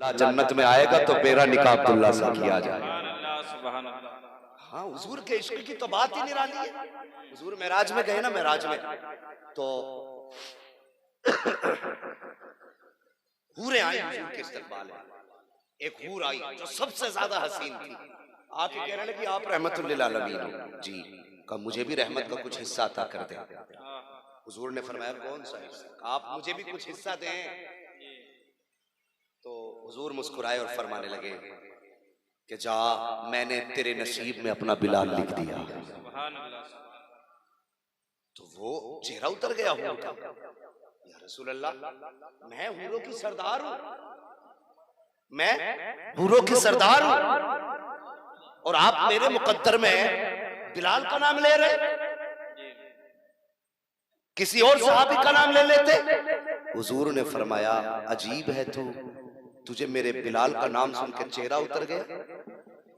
जन्नत में आएगा तो मेरा निकाह अब्दुल्ला से किया जाए। हाँ, हुजूर के इश्क की तो बात ही निराली है। हुजूर मेराज में गए ना, मेराज में तो हूरें आई हुजूर के इस्तकबाल में। एक हूर आई जो सबसे ज्यादा हसीन थी। आप ये कह रहे हैं कि आप रहमतुल लिल आलमीन हो जी, का मुझे भी रहमत का कुछ हिस्सा अता कर दे। हुजूर ने फरमाया कौन सा हिस्सा? आप मुझे भी कुछ हिस्सा दें। तो हुजूर मुस्कुराए और फरमाने लगे कि जा, मैंने तेरे नसीब में अपना बिलाल लिख दिया। तो वो चेहरा उतर गया हूर का। या रसूल अल्लाह, मैं हूरों की सरदार हूं, मैं हूरों की सरदार हूं, और आप मेरे मुकद्दर में बिलाल का नाम ले रहे, किसी और सहाबी का नाम ले लेते। हुजूर ने फरमाया अजीब है तू, तुझे मेरे बिलाल का नाम सुन के चेहरा उतर गया,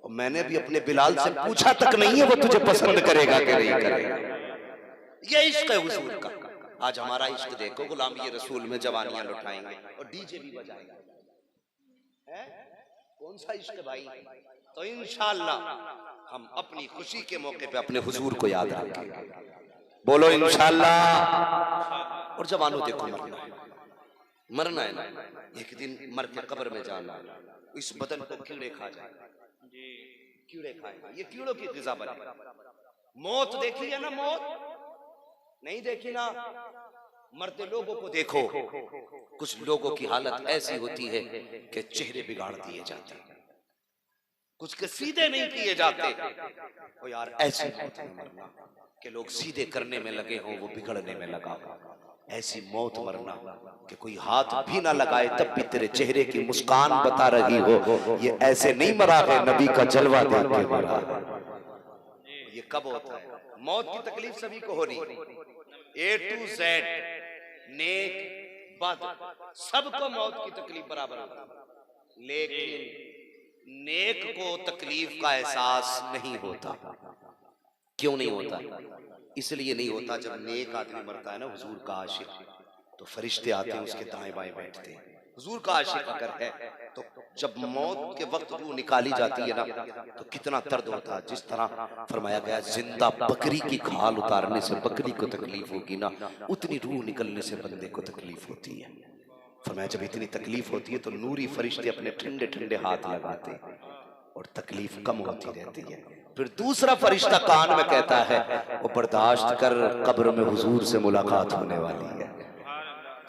और मैंने भी अपने बिलाल से पूछा तक नहीं है वो तुझे पसंद करेगा कि नहीं करेगा। ये इश्क है हुजूर का। आज हमारा इश्क देखो, गुलामी रसूल में जवानियां लुटाएंगे और डीजे भी बजाएंगे। है कौन सा इश्क भाई? तो इंशाअल्लाह हम अपनी खुशी के मौके पे अपने हुजूर को याद रखेंगे। बोलो इंशाअल्लाह। और जवानों देखो, मरना है ना, एक दिन मर के कब्र में जाना, इस बदन को कीड़े खा जाएगा, कीड़े खाएगा, ये कीड़ों की ग़िज़ा बनेगा। मौत देखी है ना? मौत नहीं देखी ना? मरते लोगों को देखो, कुछ लोगों की हालत ऐसी होती है कि चेहरे बिगाड़ दिए जाते हैं, कुछ के सीधे नहीं किए जाते। तो यार ऐसी मौत में मरना कि लोग सीधे करने में लगे हों, वो बिगड़ने में लगा हो। ऐसी मौत मरना कि कोई हाथ भी ना लगाए तब भी तेरे चेहरे की मुस्कान बता रही हो, ये ऐसे नहीं मरा है, नबी का जलवा देख के मरा। ये कब होता है? मौत की तकलीफ सभी को हो रही, A to Z, नेक बद, सबको मौत की तकलीफ बराबर होती है, लेकिन नेक को तकलीफ का एहसास नहीं होता। क्यों नहीं होता? इसलिए नहीं होता, जब नेक आदमी मरता है ना, हुजूर का आशिक, तो फरिश्ते आते हैं उसके दाएं बाएं बैठते हैं। हुजूर का आशिक अगर है तो जब मौत के वक्त रूह निकाली जाती है ना, तो कितना दर्द होता है। जिस तरह फरमाया गया जिंदा बकरी की खाल उतारने से बकरी को तकलीफ होगी ना, उतनी रूह निकलने से बंदे को तकलीफ होती है। फरमाया जब इतनी तकलीफ होती है तो नूरी फरिश्ते अपने ठंडे ठंडे हाथ लगाते हैं और तकलीफ कम होती रहती है। फिर दूसरा फरिश्ता कान में कहता है वो बर्दाश्त कर, कब्र में हुजूर से मुलाकात होने वाली है।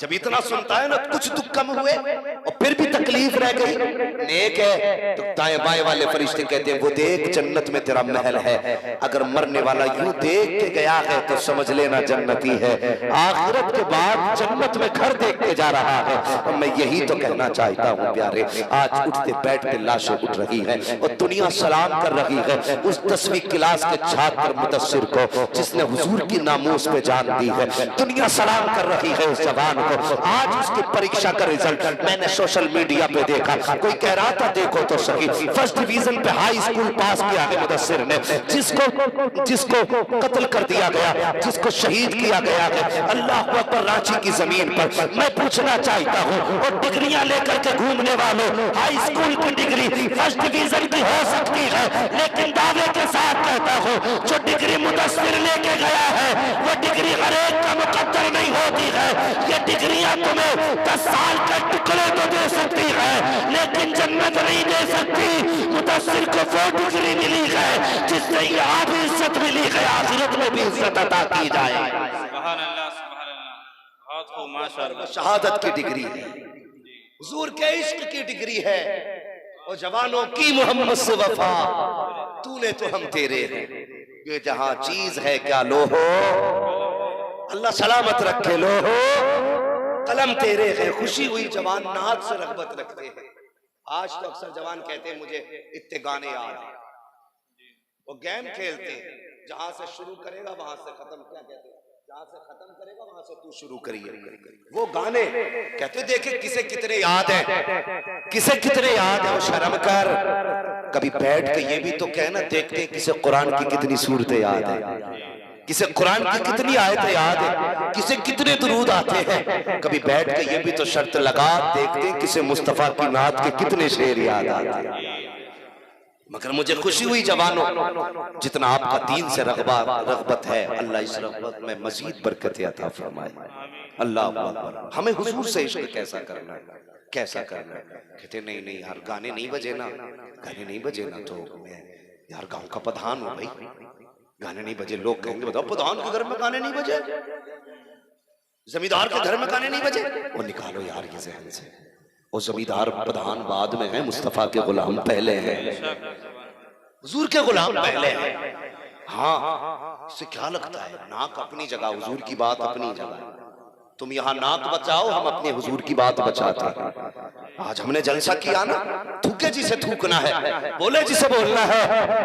जब इतना सुनता है ना, कुछ दुख कम हुए और फिर भी तकलीफ रह गई, नेक है, तो दाएं बाएं वाले फरिश्ते कहते हैं वो देख जन्नत में तेरा महल है। अगर मरने वाला यूं देख के गया है तो समझ लेना जन्नती है। आखिरत के बाद जन्नत में घर देख के जा रहा है। और मैं यही तो कहना चाहता हूँ प्यारे, आज उठते बैठते लाशें उठ रही है और दुनिया सलाम कर रही है उस 10वीं क्लास के छात्र मुदस्सिर को जिसने हुजूर की नामूस पे जान दी है। दुनिया सलाम कर रही है उस जवान। आज उसकी परीक्षा का रिजल्ट मैंने सोशल मीडिया पे देखा, कोई कह रहा था देखो तो सही, फर्स्ट डिवीजन पे हाई स्कूल पास किया है मुदस्सिर ने, जिसको कत्ल कर दिया गया, जिसको शहीद किया गया है, अल्लाह अकबर, रांची की जमीन पर। मैं पूछना चाहता हूँ, और डिग्रियां लेकर के घूमने वालों, हाई स्कूल की डिग्री फर्स्ट डिवीजन की हो सकती है, लेकिन दावे के साथ कहता हूँ जो डिग्री मुदस्सिर लेके गया है वो डिग्री हर एक का मुकद्दर नहीं होती है। ये डिग्रियां तुम्हें 10 साल का टुकड़े तो दे सकती है, लेकिन जन्नत नहीं दे सकती। मुदस्सिर को वो डिग्री मिली है जिससे यहाँ भी इज्जत मिली है, आखिरत में भी इज्जत अता की जाए। सुभान अल्लाह, सुभान अल्लाह, बहुत खूब, माशाअल्लाह। शहादत की डिग्री है, हुजूर के इश्क की डिग्री है, और जवानों की मोहम्मद से वफा, तूने तो हम तेरे हैं, ये जहां चीज है क्या लो हो, अल्लाह सलामत रखे लो हो, कलम तेरे है। खुशी हुई जवान नात से रगबत रखते हैं। आज तो अक्सर जवान कहते हैं मुझे इतने गाने याद हैं, वो गेम खेलते हैं, जहां से शुरू करेगा वहां से खत्म, क्या कहते हैं, जहां से खत्म करेगा वहां से तू शुरू करिए। वो गाने कहते देखे किसे कितने याद है, किसे कितने याद है। वो शर्म कर, कभी बैठ के ये भी तो कहना देखते किसे कुरान की कितनी सूरतें याद है। किसे कुरान की कितनी आयतें याद है, किसे कितने दुरूद आते हैं। कभी बैठ के ये भी तो शर्त लगा देखते हैं किसे मुस्तफा की नात के कितने शेर याद आते हैं। मगर मुझे खुशी हुई जवानों, जितना आपका दीन से रग़बत है, अल्लाह इस रग़बत में मजीद बरकत अता फरमाए। अल्लाह अकबर। हमें हुजूर से इश्क कैसा करना है, कैसा करना है। कहते नहीं नहीं यार गाने नहीं बजे ना, गाने नहीं बजे ना तो मैं यार गांव का प्रधान हूं भाई, गाने नहीं बजे। लोग कहेंगे बताओ प्रधान के घर में गाने नहीं बजे, जमींदार के घर में गाने नहीं बजे। वो निकालो यार ये जहन से, वो जमींदार प्रधान बाद में है, मुस्तफा के गुलाम पहले हैं, हुजूर के गुलाम पहले हैं। हाँ, इससे क्या लगता है, नाक अपनी जगह, हुजूर की बात अपनी जगह। तुम यहाँ नाक बचाओ, हम अपने हुजूर की बात बचाते हैं। आज हमने जलसा किया ना, थूके जिसे थूकना है, बोले जिसे बोलना है।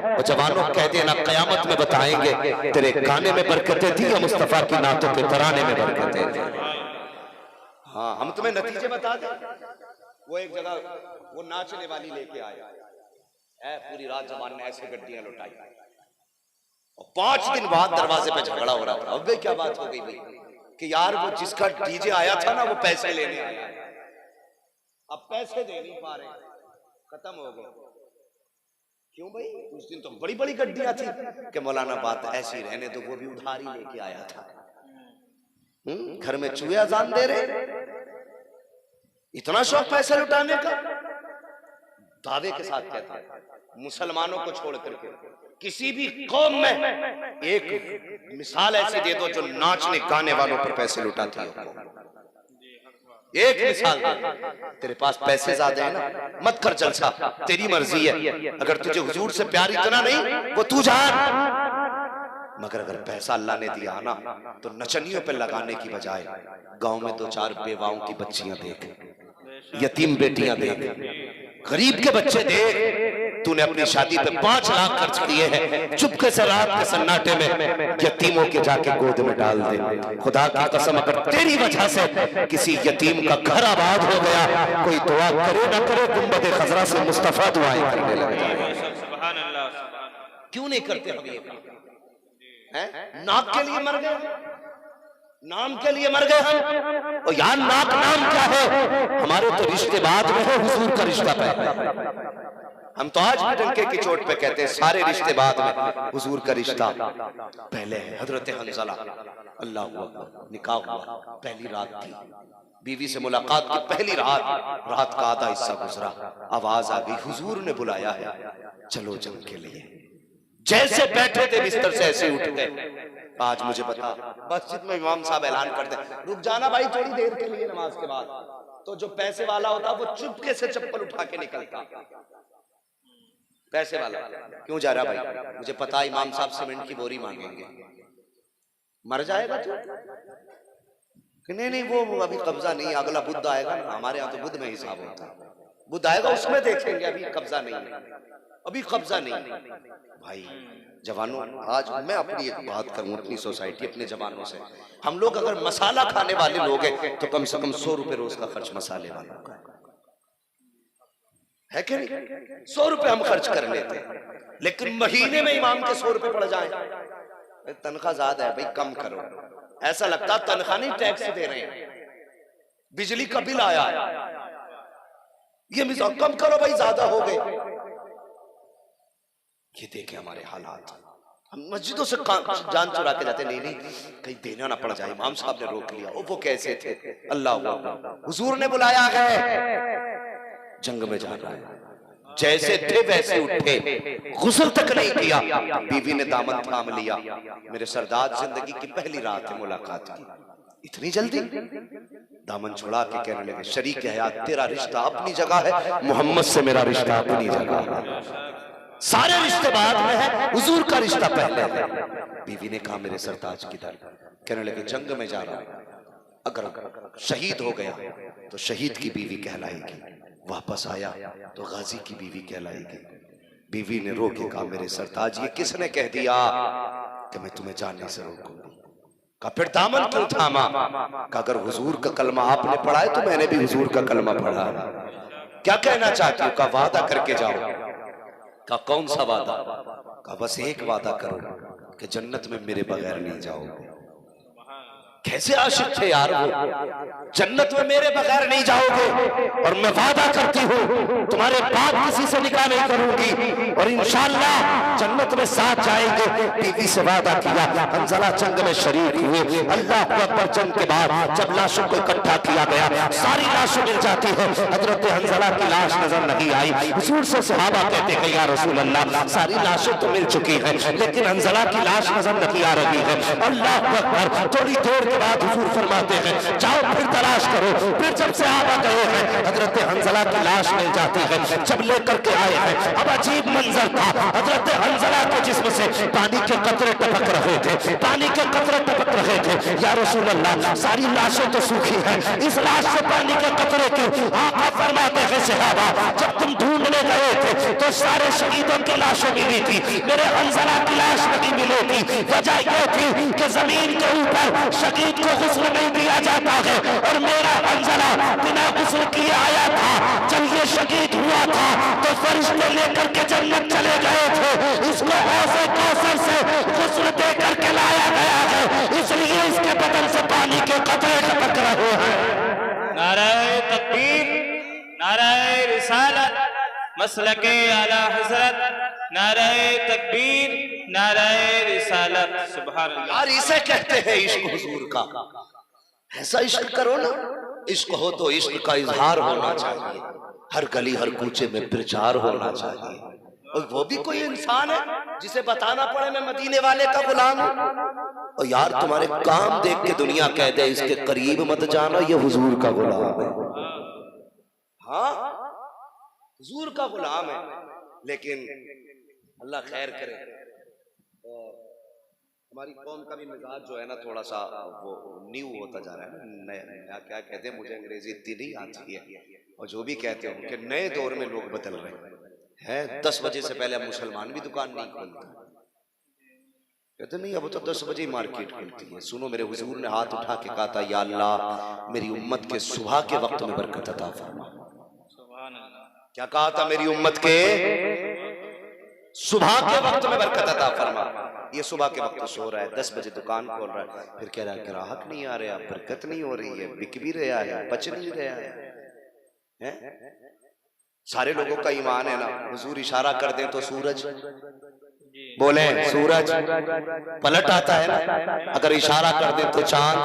और जवानों कह देना कयामत में बताएंगे तेरे गाने में बरकतें थी या मुस्तफा की नातों के तराने में बरकतें थी। हाँ, हम तुम्हें नतीजे बता दें। वो एक जगह वो नाचने वाली लेके आया है, पूरी रात जवान ने ऐसे गड्डियां लुटाई और 5 दिन बाद दरवाजे पे झगड़ा हो रहा था। अब क्या बात हो गई भाई कि यार वो जिसका डीजे आया था ना वो पैसे लेने आया, अब पैसे दे नहीं पा रहे, खत्म हो गए। क्यों भाई, उस दिन तो बड़ी बड़ी गड्डियां थी कि मौलाना बात ऐसी रहने दो, वो भी उधार ही लेके आया था। घर में चूहे अजान दे रहे, इतना शौक पैसे लुटाने का। दावे के साथ कहता है मुसलमानों को छोड़ करके किसी भी कौम में एक मिसाल ऐसी दे दो जो नाचने गाने वालों पर पैसे लुटाती हो। एक मिसाल दे। तेरे पास पैसे ज्यादा है ना, मत कर जलसा, तेरी मर्जी है। अगर तुझे हुजूर से प्यार इतना नहीं वो तू जान, मगर अगर पैसा अल्लाह ने दिया ना तो नचनियों पे लगाने की बजाय गांव में 2-4 बेवाओं की बच्चियां देख, यतीम बेटियां देख, गरीब के बच्चे देख। तूने अपनी शादी पे 5 लाख खर्च किए हैं, चुपके से रात के सन्नाटे में यतीमों के जाके गोद में डाल दे। खुदा की कसम अगर तेरी वजह से किसी यतीम का घर आबाद हो गया, कोई दुआ करे ना करे, गुंबद खजरा से मुस्तफा दुआएं करने लग जाए। क्यों नहीं करते हम ये? नाक के लिए मर गए, नाम के लिए मर गए हम। और यार नाक नाम क्या है, हमारे तो रिश्ते बाद में है, हुजूर का रिश्ता पहले। हम तो आज भी डंके की चोट पे कहते हैं सारे रिश्ते बाद में, हुजूर का रिश्ता पहले है। हजरत हंज़ला अल्लाह अकबर, निकाह हुआ, पहली रात थी, बीवी से मुलाकात की पहली रात, रात का आधा हिस्सा गुजरा, आवाज आ गई हुजूर ने बुलाया है, चलो जंग के लिए। जैसे बैठे थे बिस्तर से ऐसे उठ गए। आज मुझे बता, मस्जिद में इमाम साहब ऐलान करते रुक जाना भाई थोड़ी देर के लिए नमाज के बाद, तो जो पैसे वाला होता वो चुपके से चप्पल उठा के निकलता। पैसे वाला क्यों जा रहा भाई, मुझे पता इमाम साहब सीमेंट की बोरी मांगेंगे, मर जाएगा तू। नहीं नहीं वो अभी कब्जा नहीं, अगला बुद्ध आएगा ना, हमारे यहाँ तो बुद्ध में हिसाब होता है, बुद्ध आएगा उसमें देखेंगे, अभी कब्जा नहीं है, अभी कब्जा नहीं। भाई जवानों, आज मैं अपनी एक बात करूं, अपनी सोसाइटी, अपने जवानों से, हम लोग अगर मसाला खाने वाले लोग हैं तो कम से कम 100 रुपए रोज का खर्च मसाले वालों का है कि नहीं? 100 रुपए हम खर्च कर लेते हैं, लेकिन महीने में इमाम के 100 रुपए पड़ जाए, तनख्वाह ज्यादा है भाई कम करो। ऐसा लगता तनख्वाह नहीं टैक्स दे रहे हैं, बिजली का बिल आया, ये मिसाल कम करो भाई, ज्यादा हो गए। ये देखे हमारे हालात, हम मस्जिदों से जान चुरा के जाते, नहीं नहीं कहीं देना ना पड़ जाए, इमाम साहब ने रोक लिया। वो कैसे थे, अल्लाह हुजूर ने बुलाया है, जंग में जाना है। जैसे थे वैसे उठे, गुस्ल तक नहीं किया, बीवी ने दामन थाम लिया। मेरे सरदार, जिंदगी की पहली रात है, मुलाकात की, इतनी जल्दी? दामन छुड़ा के कहने लगे शरीक हयात तेरा रिश्ता अपनी जगह है, मोहम्मद से मेरा रिश्ता अपनी जगह है, सारे रिश्ते बाद में है, हुजूर का रिश्ता पहले है। बीवी ने कहा मेरे सरताज की दर, कहने लगे जंग में जा रहा हूं, अगर शहीद हो गया तो शहीद की बीवी कहलाएगी, वापस आया तो गाजी की बीवी कहलाएगी। बीवी ने रो के कहा मेरे सरताज ये किसने कह दिया कि मैं तुम्हें जाने से रोकूंगी? कहा फिर दामन क्यों थामा? कहा अगर हुजूर का कलमा आपने पढ़ा है तो मैंने भी हुजूर का कलमा पढ़ा। क्या कहना चाहती हो? का वादा करके जाओ। का कौन सा वादा? का बस एक वादा करो कि जन्नत में मेरे बगैर नहीं जाओगे। कैसे आशिक थे यार वो, जन्नत में मेरे बगैर नहीं जाओगे और मैं वादा करती हूँ तुम्हारे बाद किसी से निकाह नहीं करूंगी और इंशाअल्लाह जन्नत में साथ जाएंगे। बीवी से वादा किया, हंजला जंग में शरीक हुए। अल्लाह अकबर जंग के बाद जब लाशों को इकट्ठा किया गया, सारी लाशें मिल जाती है, हजरत हंजला की लाश नजर नहीं आई। हुजूर से सहाबा कहते हैं या रसूल अल्लाह, सारी लाशें तो मिल चुकी हैं लेकिन हंजला की लाश नजर नहीं आ रही है। अल्लाह अकबर, थोड़ी देर के बाद हुजूर फरमाते हैं जाओ फिर तलाश करो। फिर जब से आबा गए हैं, हजरत हंजला की लाश मिल जाती है। जब लेकर के आए हैं, अब अजीब मंजर था, हजरत हंजला के जिस्म से पानी के कतरे टपक रहे थे, पानी के कतरे टपक रहे थे। या रसूल अल्लाह, सारी लाशें तो सूखी हैं, इस लाश से पानी के कतरे क्यों? आका फरमाते हैं सहाबा, जब तुम ढूंढने गए थे तो सारे शहीदों की लाशें मिली थी, मेरे हंजला की लाश नहीं मिली थी। वजह यह थी कि जमीन के ऊपर शहीद को गुस्ल नहीं दिया जाता है और मेरा हंजला बिना गुस्ल किए आया था। जब ये शहीद हुआ था तो फरिश्ते लेकर के जन्नत चले गए थे, इसको हौज़े कौसर से गुस्ल दे करके लाया गया है, इसलिए इसके बदन से पानी के कतरे टपक रहे हैं। नाराए तकबीर, नाराए रिसालत, मसलके आला हजरत, नाराए तकबीर, नाराए रिसालत। सुभान अल्लाह। यार इसे कहते हैं इश्क हुजूर का। ऐसा इश्क करो ना, इश्क हो तो इश्क का इजहार होना चाहिए, हर गली हर कूचे में प्रचार होना चाहिए। और वो भी कोई इंसान है जिसे बताना पड़े मैं मदीने वाले का गुलाम हूं। और यार तुम्हारे काम देख के दुनिया कह दे इसके करीब मत जाना, ये हुजूर का गुलाम है। हाँ हुजूर का गुलाम है, लेकिन अल्लाह खैर करे। हमारी कौम का भी मिजाज जो है ना थोड़ा सा वो न्यू होता जा रहा है, नया क्या कहते हैं, मुझे अंग्रेजी इतनी नहीं आती है, और जो भी कहते हैं कि नए दौर में लोग बदल रहे हैं। 10 बजे से पहले मुसलमान भी दुकान नहीं खोलते, कहते नहीं अब तो 10 बजे ही मार्केट खुलती है। सुनो, मेरे हुजूर ने हाथ उठा के कहा था या अल्लाह मेरी उम्मत के सुबह के वक्त में बरकत अता फरमा। क्या कहा था? मेरी उम्मत के सुबह के वक्त में बरकत अता फरमा। ये सुबह के वक्त सो रहा है, 10 बजे दुकान खोल रहा है, फिर कह रहा है ग्राहक नहीं आ रहा, बरकत नहीं हो रही है, बिक भी रहा है, बच नहीं रहा है। सारे लोगों का ईमान है ना, हुजूर इशारा कर दें तो सूरज, बोले सूरज पलट आता है ना, अगर इशारा कर दें तो चांद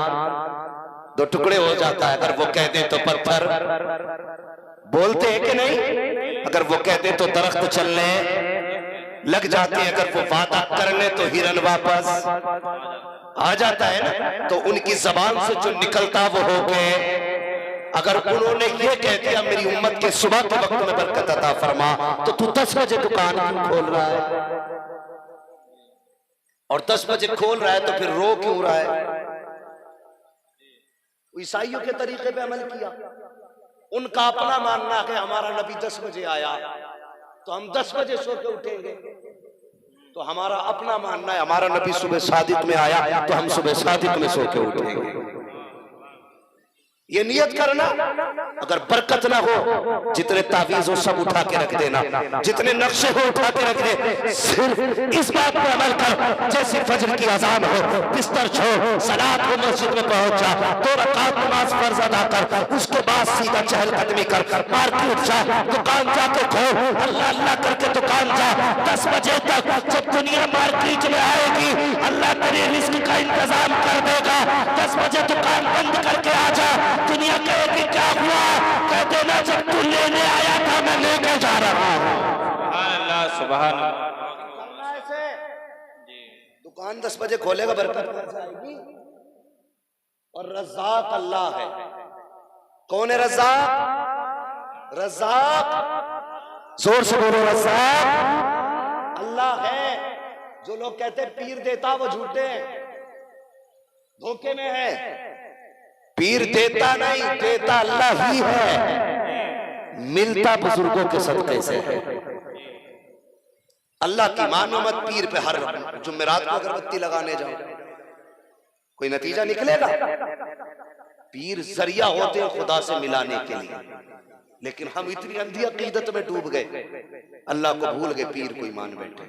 2 टुकड़े हो जाता है, अगर वो कह दें तो पत्थर बोलते हैं कि नहीं, अगर वो कह दें तो दरख्त चलने लग जाते हैं, अगर वो वादा कर ले तो हिरन वापस आ जाता है ना। तो उनकी जबान से जो निकलता वो हो गए। अगर उन्होंने ये कह दिया मेरी उम्मत के सुबह के वक्त में बरकत अता फरमा, तो तू 10 बजे दुकान क्यों खोल रहा है? और 10 बजे खोल रहा है तो फिर रो क्यों रहा है? ईसाइयों के तरीके पे अमल किया। उनका अपना मानना है हमारा नबी 10 बजे आया तो हम 10 बजे सो के उठेंगे, तो हमारा अपना मानना है हमारा नबी सुबह सादिक में आया तो हम सुबह सादिक में सो के उठेंगे। ये नियत करना, अगर बरकत ना हो जितने तावीज़ हो सब उठा के रख देना, जितने नक्शे हो उठा के रख दे। सिर्फ इस बात पर अमल कर, जैसे फजर की अजान हो बिस्तर छोड़ सलात हो मस्जिद में पहुंच जा, 2 रकात नमाज फर्ज अदा कर, उसके बाद सीधा चहलकदमी कर, मार्केट जा, दुकान जाके खोल, अल्लाह अल्लाह करके दुकान जा। 10 बजे तक जब दुनिया मार्केट में आएगी अल्लाह तेरे रिस्क का इंतजाम कर देगा। 10 बजे दुकान बंद करके आ जा, दुनिया कहेगी क्या हुआ, कह देना जब तू लेने आया था मैं लेके जा रहा हूं। सुभान अल्लाह। दुकान 10 बजे खोलेगा, बरकत आएगी। और रज़ाक अल्लाह है। कौन है रज़ाक? रज़ाक जोर से बोलो, रज़ाक अल्लाह है। जो लोग कहते हैं पीर देता वो झूठे हैं, धोखे में है। पीर देता नहीं, देता अल्लाह ही है, मिलता बुजुर्गों के सदक़े से है। अल्लाह की मानो मत, पीर पे हर जुमेरात को अगरबत्ती लगाने जाओ, कोई नतीजा निकलेगा? पीर जरिया होते हैं खुदा से मिलाने के लिए, लेकिन हम इतनी अंधी अकीदत में डूब गए, अल्लाह को भूल गए, पीर को ईमान बैठे।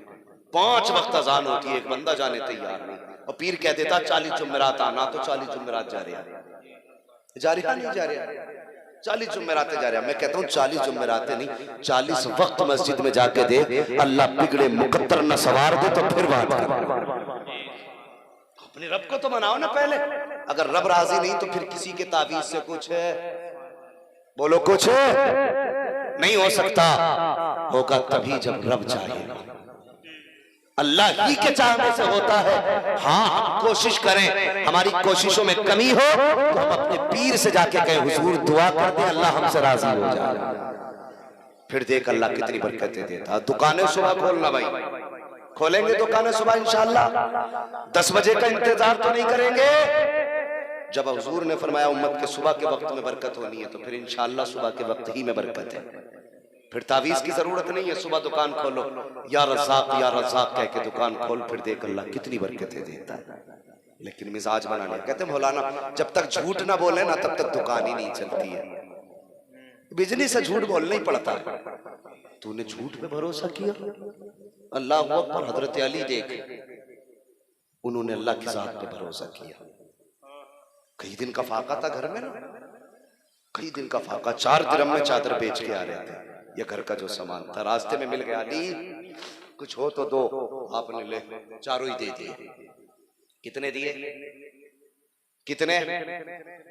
5 वक्त अजान होती है, एक बंदा जाने तैयार नहीं, और पीर कह देता 40 जुमेरात आना, तो 40 जुमेरात जा रहा नहीं जा रहा, 40 जुमेरातें जा रहा। मैं कहता हूँ 40 जुमेरातें नहीं, 40 वक्त मस्जिद में जाके दे, अल्लाह बिगड़े मुकद्दर न सवार दे तो फिर बात कर। अपने रब को तो मनाओ ना पहले, अगर रब राजी नहीं तो फिर किसी के तावीज से कुछ है, बोलो कुछ नहीं हो सकता। होगा तभी जब रब चाहेगा, अल्लाह ही के चाहने से होता है। हाँ, हम कोशिश करें, हमारी कोशिशों में कमी हो तो हम अपने पीर से जाके कहें हुजूर दुआ कर दे, अल्लाह हमसे राजी हो जाए, फिर देख अल्लाह कितनी बरकतें देता। दुकानें सुबह खोलना भाई, खोलेंगे दुकानें सुबह इंशाअल्लाह। 10 बजे का इंतजार तो नहीं करेंगे। जब हुजूर ने फरमाया उम्मत के सुबह के वक्त में बरकत होनी है, तो फिर इंशाअल्लाह सुबह के वक्त ही में बरकत है। फिर तावीज की जरूरत नहीं है, सुबह दुकान खोलो, या रज़ाक कह के दुकान खोल, फिर देख अल्लाह कितनी बरकतें देता है। लेकिन मिजाज बनाने कहते मौलाना जब तक झूठ ना बोले ना तब तक दुकान ही नहीं चलती है। बिजली से झूठ बोलना ही पड़ता है। तूने झूठ पे भरोसा किया, अल्लाह अकबर। हजरत अली देख, उन्होंने अल्लाह की जात पे भरोसा किया। कई दिन का फाका था घर में ना, कई दिन का फाका, 4 दिरहम में चादर बेच के आ रहे थे, ये घर का जो सामान था। रास्ते में मिल गया, अली कुछ हो तो दो। आपने ले 4 ही दे दिए। कितने दिए? कितने?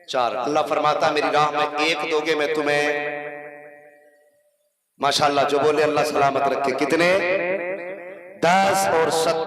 4। अल्लाह फरमाता मेरी राह में 1 दोगे मैं तुम्हें, माशाअल्लाह जो बोले अल्लाह सलामत रखे। कितने? 10 और 7।